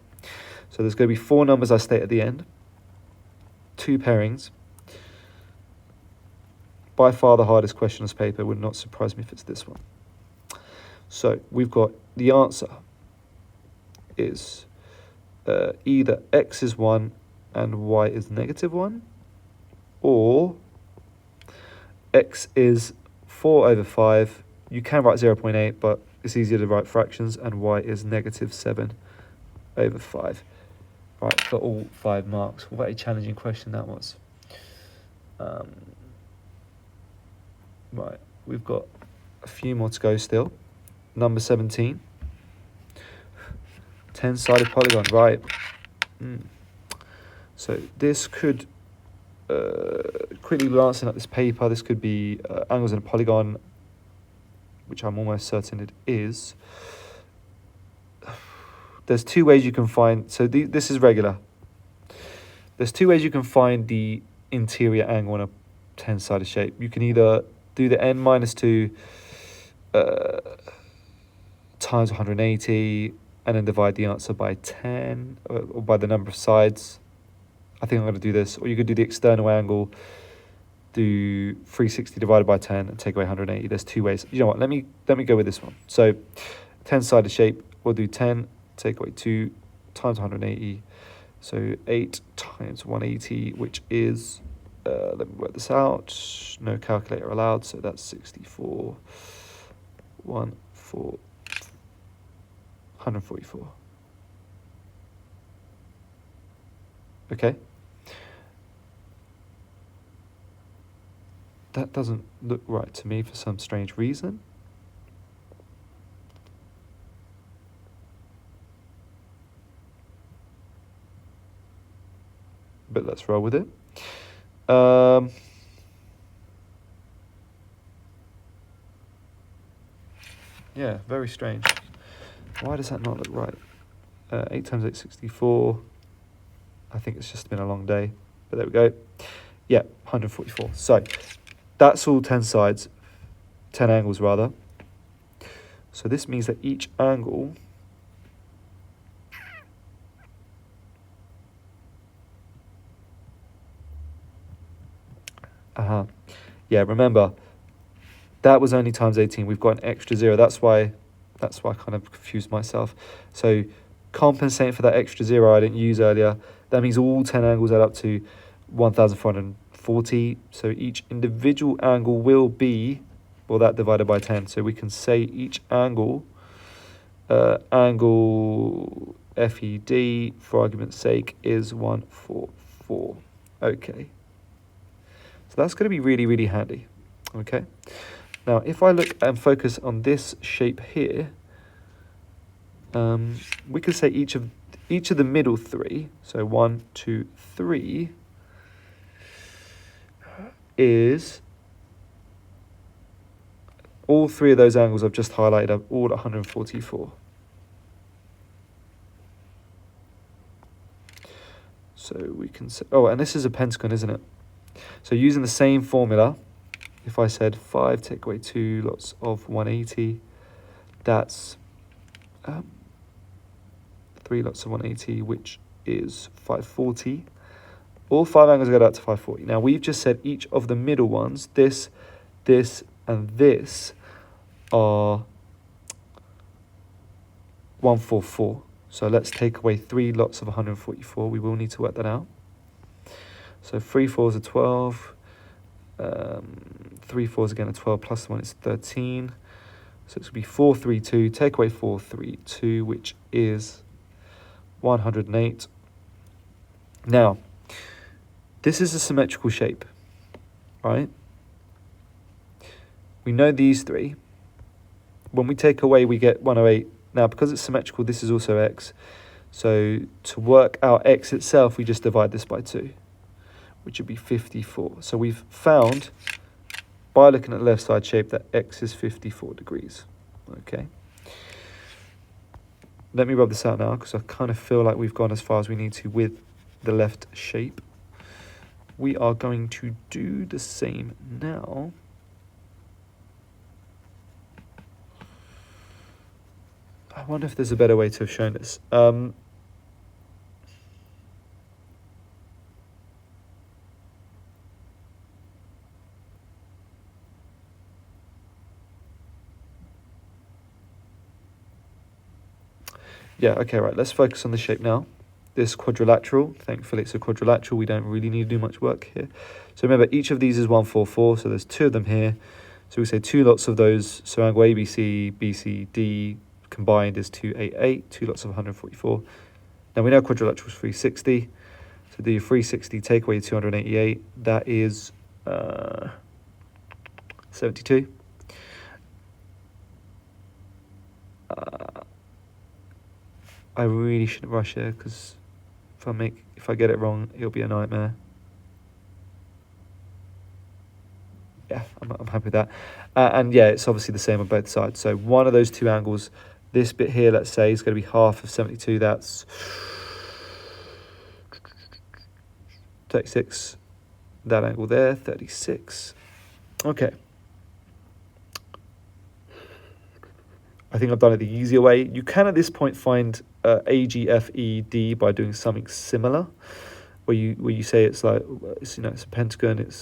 [SPEAKER 1] So there's going to be 4 numbers I state at the end. 2 pairings. By far the hardest question on this paper. Would not surprise me if it's this one. So we've got the answer is either x is 1 and y is -1, or x is 4/5. You can write 0.8, but it's easier to write fractions, and y is -7/5. Right, for all 5 marks. What a challenging question that was. Right, we've got a few more to go still. Number 17. 10-sided polygon, right. So this could, quickly glancing at this paper, this could be angles in a polygon, which I'm almost certain it is. There's 2 ways you can find, so this is regular. There's 2 ways you can find the interior angle in a 10-sided shape. You can either do the n minus 2 times 180 and then divide the answer by 10 or by the number of sides. I think I'm going to do this. Or you could do the external angle, do 360 divided by 10 and take away 180. There's 2 ways. You know what? Let me go with this one. So 10-sided shape, we'll do 10, take away 2 times 180. So 8 times 180, which is, let me work this out. No calculator allowed. So that's 64. 144. Okay. That doesn't look right to me for some strange reason. But let's roll with it. Yeah, very strange. Why does that not look right? 8 times 8, 64. I think it's just been a long day. But there we go. Yeah, 144. So that's all 10 sides, 10 angles rather. So this means that each angle yeah, remember that was only times 18. We've got an extra 0. That's why I kind of confused myself. So compensating for that extra 0 I didn't use earlier, that means all 10 angles add up to 1,440. So each individual angle will be, well, that divided by 10. So we can say each angle, angle FED, for argument's sake, is 144. Okay. So that's going to be really, really handy. Okay. Now, if I look and focus on this shape here, we could say each of the middle 3, so 1, 2, 3, is, all three of those angles I've just highlighted are all at 144. So we can say, oh, and this is a pentagon, isn't it? So using the same formula, if I said 5 take away 2 lots of 180, that's 3 lots of 180, which is 540. All 5 angles go out to 540. Now we've just said each of the middle ones, this, and this, are 144. So let's take away 3 lots of 144. We will need to work that out. So 3 fours are 12. 3 fours again are 12 plus 1 is 13. So it's going to be 432. Take away 432, which is 108. Now, this is a symmetrical shape, right? We know these three. When we take away, we get 108. Now, because it's symmetrical, this is also x. So to work out x itself, we just divide this by 2, which would be 54. So we've found, by looking at the left side shape, that x is 54 degrees. Okay. Let me rub this out now, because I kind of feel like we've gone as far as we need to with the left shape. We are going to do the same now. I wonder if there's a better way to have shown this. Yeah, okay, right, let's focus on the shape now. This quadrilateral, thankfully it's a quadrilateral, we don't really need to do much work here. So remember, each of these is 144, so there's 2 of them here. So we say 2 lots of those, so angle ABC, BCD combined is 288, 2 lots of 144. Now we know quadrilateral is 360, so do your 360, take away 288, that is 72. I really shouldn't rush here, because if I get it wrong, it'll be a nightmare. Yeah, I'm happy with that. And yeah, it's obviously the same on both sides. So one of those 2 angles, this bit here, let's say, is going to be half of 72. That's 36. That angle there, 36. Okay. I think I've done it the easier way. You can at this point find AGFED by doing something similar, where you say it's like it's a pentagon.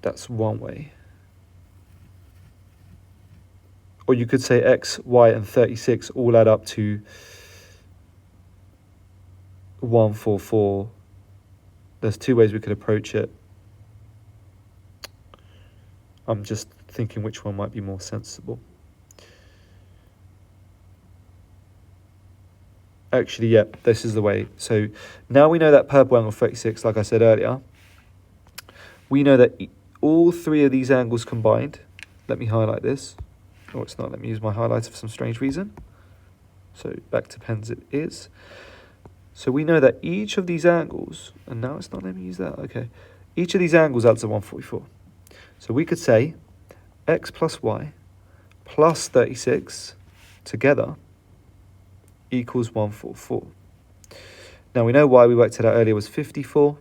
[SPEAKER 1] That's one way. Or you could say X, Y, and 36 all add up to 144. There's 2 ways we could approach it. I'm just thinking which one might be more sensible. Actually, yeah, this is the way. So now we know that purple angle 36, like I said earlier. We know that all 3 of these angles combined, let me highlight this. Oh, it's not. Let me use my highlighter for some strange reason. So back to pens it is. So we know that each of these angles, and now it's not letting me use that, okay. Each of these angles adds to 144. So we could say x plus y plus 36 together equals 144. Now we know why we worked it out earlier was 54.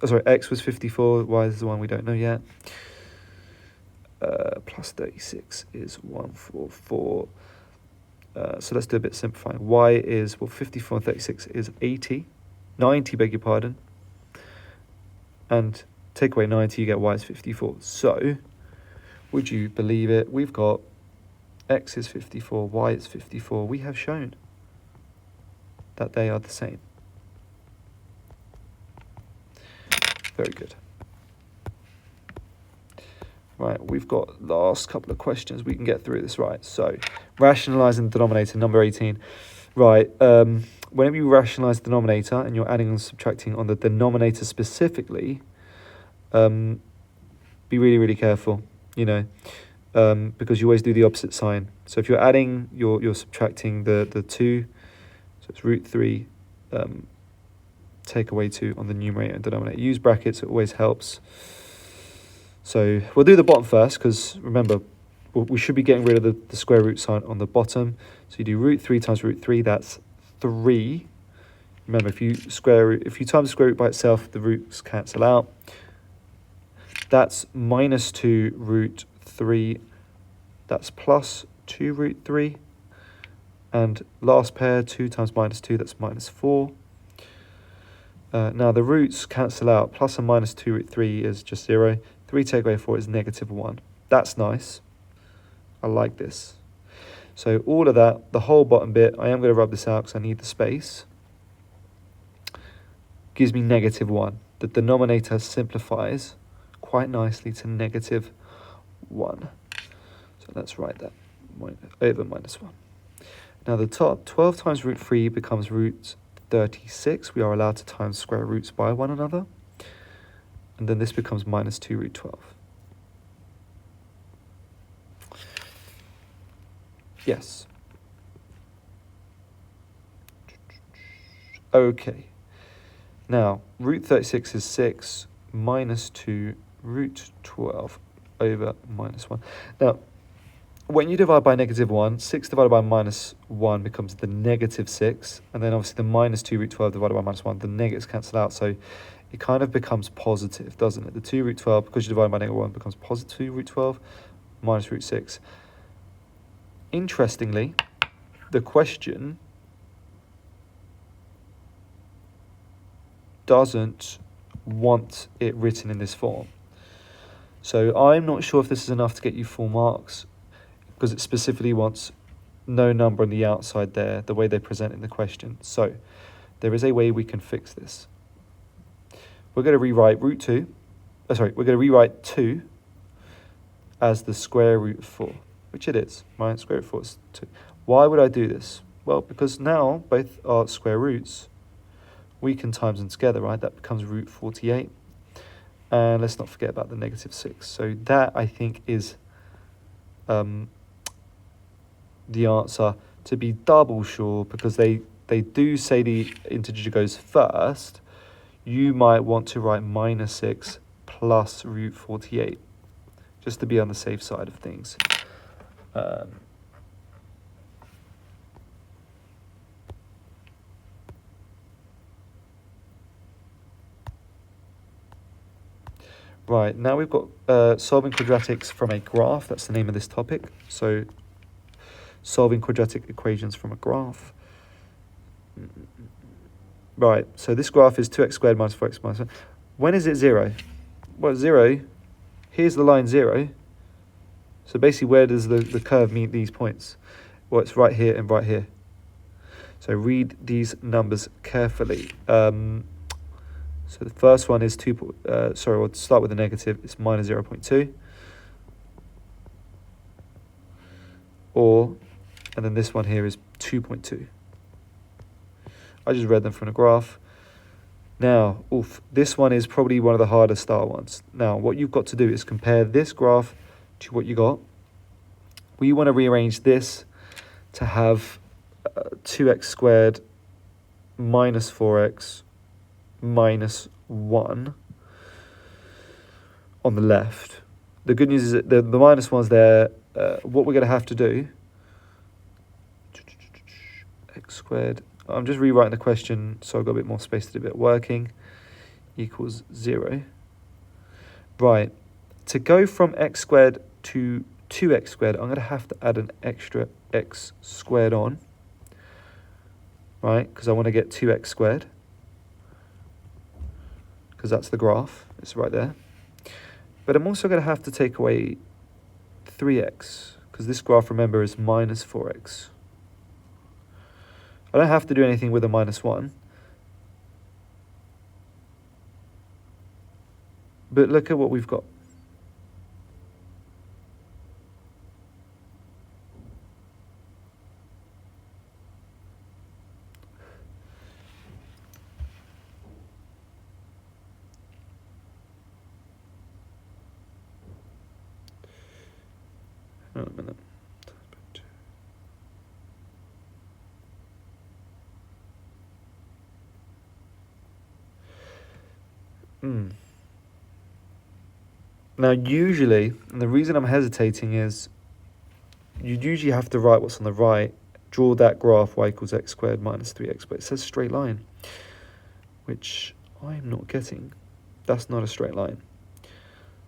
[SPEAKER 1] Oh, sorry, x was 54, y is the one we don't know yet. Plus 36 is 144. So let's do a bit simplifying. Y is, well, 54 and 36 is 80. 90, beg your pardon. And take away 90, you get y is 54. So, would you believe it? We've got x is 54, y is 54. We have shown that they are the same. Very good. Right, we've got last couple of questions. We can get through this, right? So, rationalising the denominator, number 18. Right, whenever you rationalise the denominator and you're adding and subtracting on the denominator specifically, be really, really careful, because you always do the opposite sign. So if you're adding, you're subtracting the 2. So it's root 3, take away 2 on the numerator and denominator. Use brackets, it always helps. So we'll do the bottom first, because remember, we should be getting rid of the square root sign on the bottom. So you do root 3 times root 3, that's 3. Remember, if you times the square root by itself, the roots cancel out. That's minus 2 root 3. That's plus 2 root 3. And last pair, 2 times minus 2, that's minus 4. Now the roots cancel out. Plus and minus 2 root 3 is just 0. 3 take away 4 is negative 1. That's nice. I like this. So all of that, the whole bottom bit, I am going to rub this out because I need the space. Gives me negative 1. The denominator simplifies quite nicely to negative 1. So let's write that over minus 1. Now the top, 12 times root 3 becomes root 36. We are allowed to times square roots by one another. And then this becomes minus 2 root 12. Yes. Okay. Now, root 36 is 6 minus 2 root 12 over minus 1. Now, when you divide by negative 1, 6 divided by minus 1 becomes the negative 6. And then obviously the minus 2 root 12 divided by minus 1, the negatives cancel out. So it kind of becomes positive, doesn't it? The 2 root 12, because you divide by negative 1, becomes positive 2 root 12 minus root 6. Interestingly, the question doesn't want it written in this form. So I'm not sure if this is enough to get you full marks, because it specifically wants no number on the outside there, the way they present in the question. So there is a way we can fix this. We're going to rewrite we're going to rewrite 2 as the square root of 4, which it is, right? Square root of 4 is 2. Why would I do this? Well, because now both are square roots. We can times them together, right? That becomes root 48. And let's not forget about the negative 6. So that, I think, is the answer. To be double sure, because they do say the integer goes first, you might want to write minus 6 plus root 48, just to be on the safe side of things. Right, now we've got solving quadratics from a graph. That's the name of this topic. So solving quadratic equations from a graph. Right, so this graph is 2x squared minus 4x minus 1. When is it 0? Well, 0, here's the line 0. So basically, where does the curve meet these points? Well, it's right here and right here. So read these numbers carefully. So the first one is we'll start with the negative. It's minus 0.2. And then this one here is 2.2. I just read them from the graph. Now, this one is probably one of the harder start ones. Now, what you've got to do is compare this graph to what you got. We want to rearrange this to have 2x squared minus 4x minus 1 on the left. The good news is that the minus one's there. What we're going to have to do, x squared, I'm just rewriting the question so I've got a bit more space to do a bit of working, equals 0. Right, to go from x squared to 2x squared, I'm going to have to add an extra x squared on, right, because I want to get 2x squared, because that's the graph, it's right there. But I'm also going to have to take away 3x, because this graph, remember, is minus 4x. I don't have to do anything with a minus 1. But look at what we've got. Hang on a minute. Now, usually, and the reason I'm hesitating is you'd usually have to write what's on the right, draw that graph y equals x squared minus 3x, but it says straight line, which I'm not getting. That's not a straight line.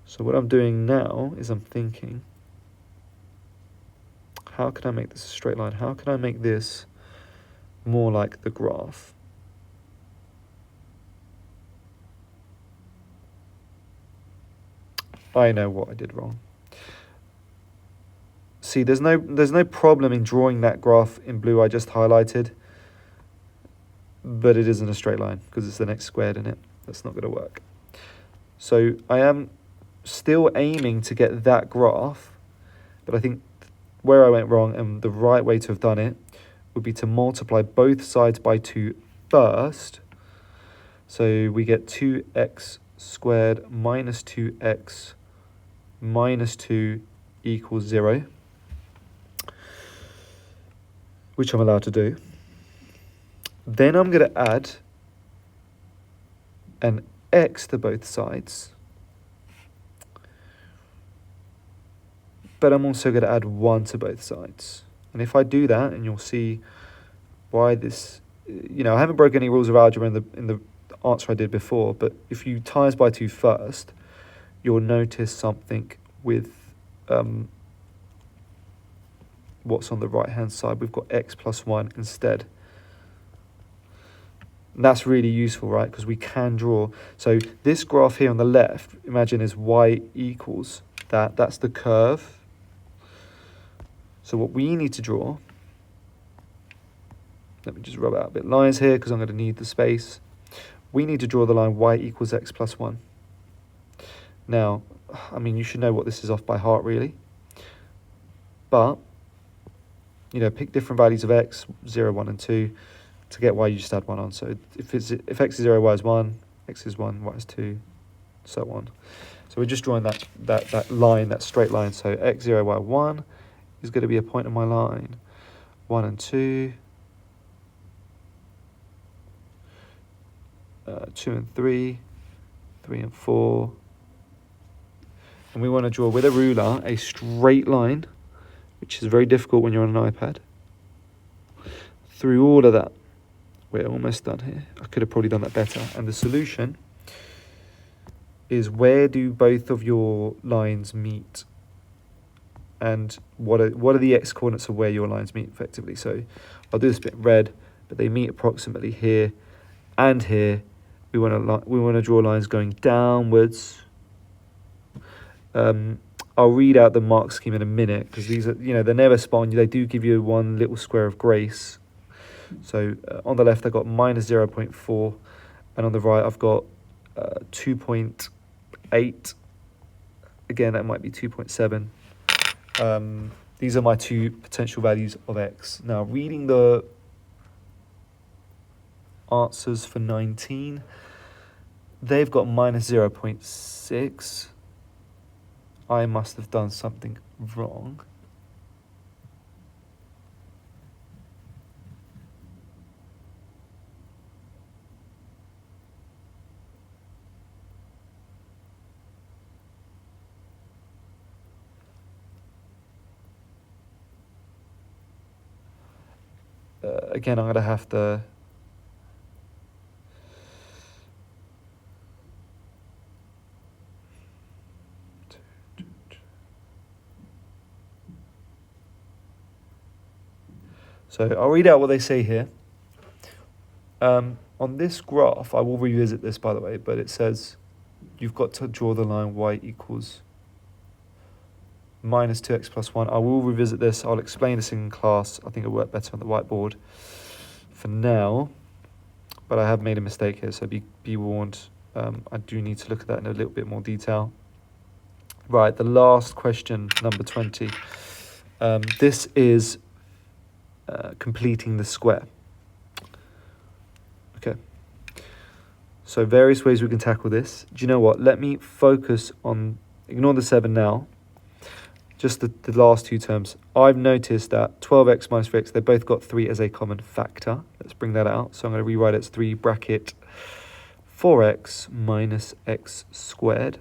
[SPEAKER 1] So what I'm doing now is I'm thinking, how can I make this a straight line? How can I make this more like the graph? I know what I did wrong. See, there's no problem in drawing that graph in blue I just highlighted, but it isn't a straight line because it's an x squared in it. That's not going to work. So I am still aiming to get that graph, but I think where I went wrong and the right way to have done it would be to multiply both sides by 2 first. So we get 2x squared minus 2x minus 2 equals 0, which I'm allowed to do. Then I'm going to add an x to both sides, but I'm also going to add 1 to both sides. And if I do that, and you'll see why this, I haven't broken any rules of algebra in the answer I did before, but if you times by 2 first, you'll notice something with what's on the right hand side. We've got x plus 1 instead. And that's really useful, right? Because we can draw. So this graph here on the left, imagine is y equals that. That's the curve. So what we need to draw, let me just rub out a bit lines here because I'm going to need the space. We need to draw the line y equals x plus 1. Now, I mean, you should know what this is off by heart, really. But, pick different values of x, 0, 1, and 2. To get y, you just add 1 on. So if x is 0, y is 1, x is 1, y is 2, so on. So we're just drawing that line, that straight line. So x, 0, y, 1 is going to be a point on my line. 1 and 2. 2 and 3. 3 and 4. And we want to draw with a ruler a straight line, which is very difficult when you're on an iPad, through all of that. We're almost done here. I could have probably done that better. And the solution is, where do both of your lines meet? And what are the x coordinates of where your lines meet effectively? So I'll do this bit in red, but they meet approximately here and here. We want to draw lines going downwards. I'll read out the mark scheme in a minute because these are, they're never spot on. They do give you one little square of grace. So on the left, I've got minus 0.4, and on the right, I've got 2.8. Again, that might be 2.7. These are my two potential values of x. Now, reading the answers for 19, they've got minus 0.6. I must have done something wrong. Again, I'm going to have to... So I'll read out what they say here. On this graph, I will revisit this, by the way, but it says you've got to draw the line y equals minus 2x plus 1. I will revisit this. I'll explain this in class. I think it'll work better on the whiteboard for now, but I have made a mistake here, so be warned. I do need to look at that in a little bit more detail. Right, the last question, number 20. This is completing the square. Okay. So various ways we can tackle this. Do you know what? Let me focus on, ignore the 7 now, just the last two terms. I've noticed that 12x minus 3x, they both got 3 as a common factor. Let's bring that out. So I'm going to rewrite it as 3 bracket 4x minus x squared.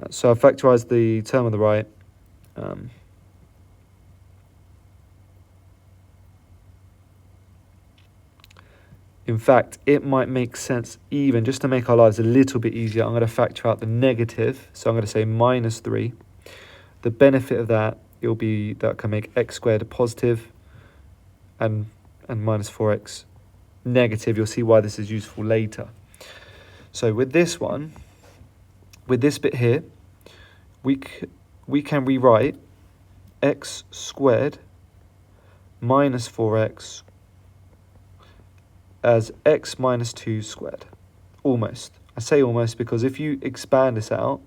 [SPEAKER 1] So I factorise the term on the right. In fact, it might make sense even, just to make our lives a little bit easier, I'm going to factor out the negative. So I'm going to say minus 3. The benefit of that, it'll be that I can make x squared a positive and minus 4x negative. You'll see why this is useful later. So with this one, with this bit here, we can rewrite x squared minus 4x as x minus 2 squared. Almost. I say almost because if you expand this out,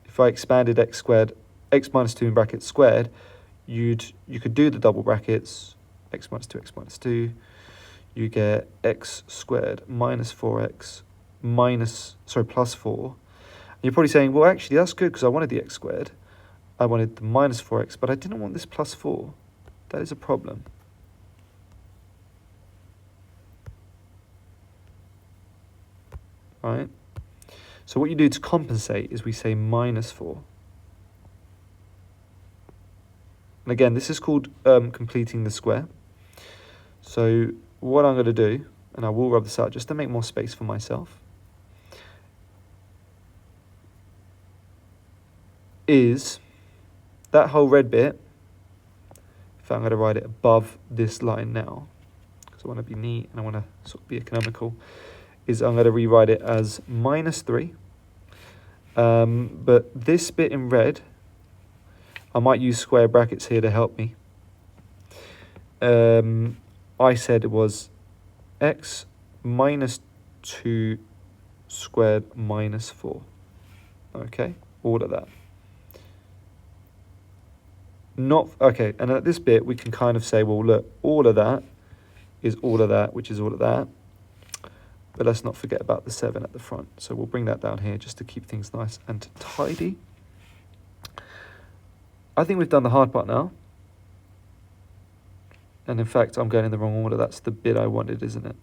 [SPEAKER 1] if I expanded x squared, x minus 2 in brackets squared, you could do the double brackets, x minus 2, you get x squared minus 4x plus 4. And you're probably saying, well, actually, that's good because I wanted the x squared. I wanted the minus 4x, but I didn't want this plus 4. That is a problem. Right? So what you do to compensate is we say minus 4. And again, this is called completing the square. So what I'm going to do, and I will rub this out just to make more space for myself, is that whole red bit, in fact, I'm going to write it above this line now, because I want to be neat and I want to sort of be economical, is I'm going to rewrite it as minus 3. But this bit in red, I might use square brackets here to help me. I said it was x minus 2 squared minus 4. Okay, all of that. Okay, and at this bit, we can kind of say, well, look, all of that is all of that, which is all of that. But let's not forget about the 7 at the front. So we'll bring that down here just to keep things nice and tidy. I think we've done the hard part now. And in fact, I'm going in the wrong order. That's the bit I wanted, isn't it?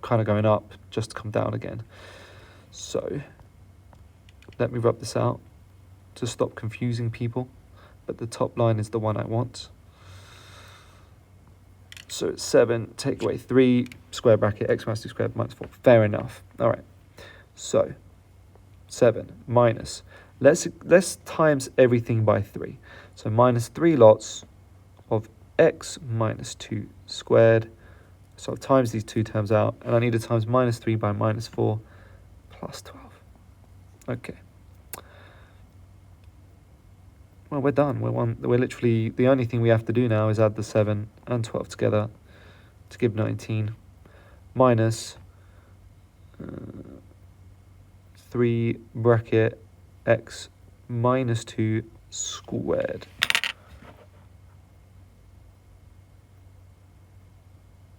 [SPEAKER 1] Kind of going up, just to come down again. So let me rub this out to stop confusing people. But the top line is the one I want. So it's 7, take away 3, square bracket, x minus 2 squared minus 4. Fair enough. All right. So 7 minus. Let's times everything by 3. So minus 3 lots of x minus 2 squared. So I've times these two terms out, and I need to times minus 3 by minus 4 plus 12. Okay. Well, we're done. We're literally, the only thing we have to do now is add the 7 and 12 together to give 19 minus 3 bracket x minus 2 squared.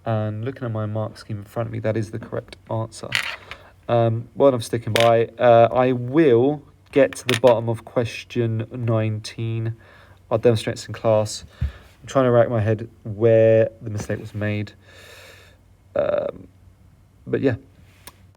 [SPEAKER 1] And looking at my mark scheme in front of me, that is the correct answer. What I'm sticking by, I will get to the bottom of question 19. I'll demonstrate this in class. I'm trying to rack my head where the mistake was made. But yeah.